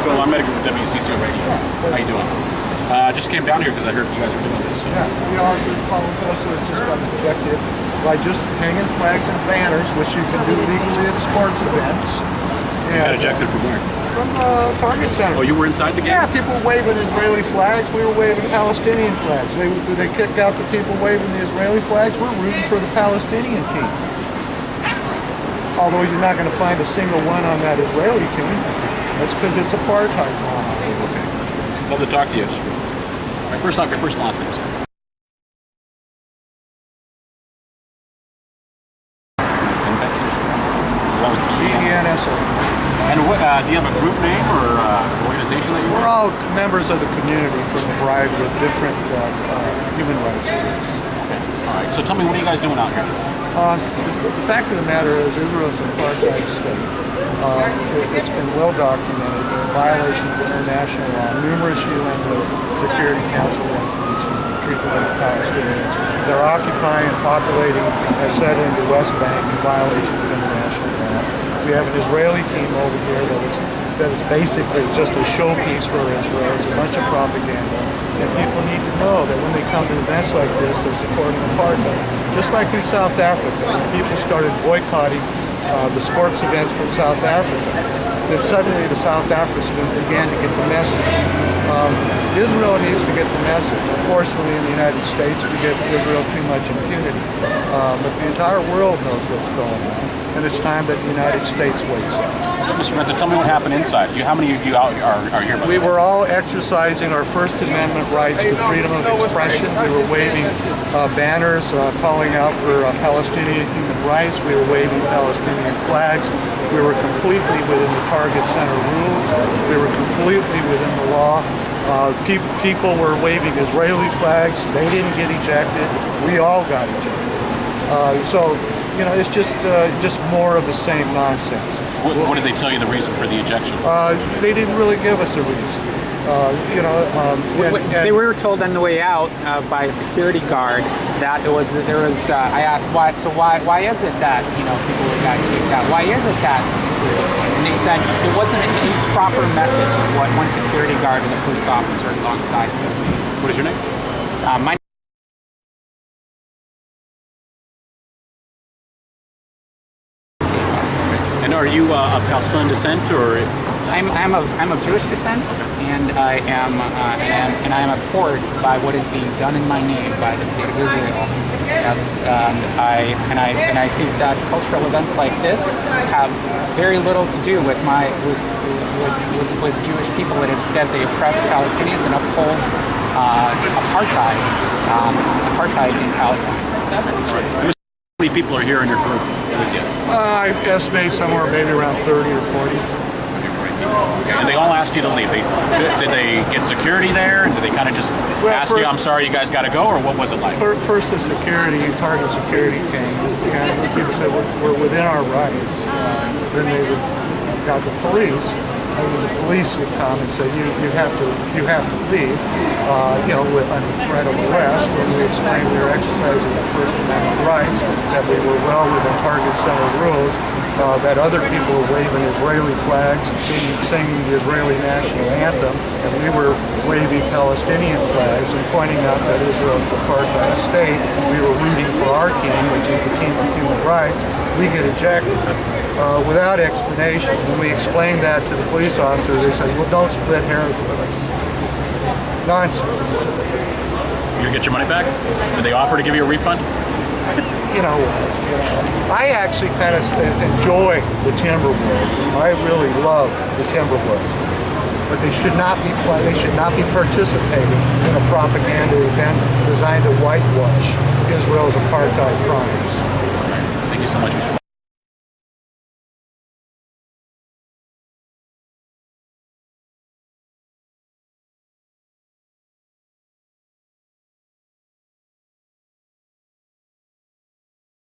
Phil. I'm editor for WCCO Radio. How you doing? Just came down here because I heard you guys were doing this. So. Yeah, we also, Paulo Costa has just got ejected by just hanging flags and banners, which you can do legally at sports events. You got ejected from where? From Target Center. Oh, you were inside the game? Yeah, people waving Israeli flags. We were waving Palestinian flags. They kicked out the people waving the Israeli flags. We're rooting for the Palestinian team. Although you're not going to find a single one on that Israeli team. That's because it's apartheid. Okay. Love to talk to you. Just first off, your first and last name, sir. E-N-S-O. And what, do you have a group name or organization that you're We're all members of the community from a variety of different human rights groups. Okay. All right. So tell me, what are you guys doing out here? The fact of the matter is Israel is an apartheid state. It's been well documented in violation of international law. Numerous UN Security Council resolutions treatment of Palestinians. They're occupying and populating, as said, in the West Bank in violation of international law. We have an Israeli team over here that is basically just a showpiece for Israel. It's a bunch of propaganda. And people need to know that when they come to events like this, they're supporting apartheid. Just like in South Africa, when people started boycotting the sports events from South Africa, then suddenly the South Africans began to get the message. Israel needs to get the message. Unfortunately, in the United States, we give Israel too much impunity. But the entire world knows what's going on, and it's time that the United States wakes up. So, Mr. Renzo, tell me what happened inside. How many of you out are here? We were all exercising our First Amendment rights to freedom of expression. We were waving banners calling out for Palestinian human rights. We were waving Palestinian flags. We were completely within the Target Center rules. We were completely within the law. People were waving Israeli flags. They didn't get ejected. We all got ejected. So, you know, it's just more of the same nonsense. What did they tell you the reason for the ejection? They didn't really give us a reason. They were told on the way out by a security guard that I asked why. So why is it that people got kicked out? Why is it that security? And they said it wasn't an improper message. Is what one security guard and a police officer alongside me. What is your name? My And are you of Palestinian descent, or? I'm of Jewish descent, and I am abhorred by what is being done in my name by the state of Israel. I think that cultural events like this have very little to do with Jewish people, and instead they oppress Palestinians and uphold apartheid in Palestine. How many people are here in your group with you? I estimate somewhere maybe around 30 or 40. And they all asked you to leave. Did they get security there? Did they kind of just ask you, I'm sorry, you guys got to go, or what was it like? First, the Target security came, and people said, we're within our rights. Then they got the police, and the police would come and say, you have to leave, under threat of arrest. And we explained we were exercising the First Amendment rights, that we were well within Target Center rules, that other people were waving Israeli flags and singing the Israeli national anthem, and we were waving Palestinian flags and pointing out that Israel is a apartheid state. We were rooting for our team, which is the team of human rights. We get ejected without explanation. When we explained that to the police officer, they said, well, don't split hairs with us. Nonsense. You get your money back? Did they offer to give you a refund? I actually kind of enjoy the Timberwolves. I really love the Timberwolves, but they should not be participating in a propaganda event designed to whitewash Israel's apartheid crimes. Thank you so much, Mr.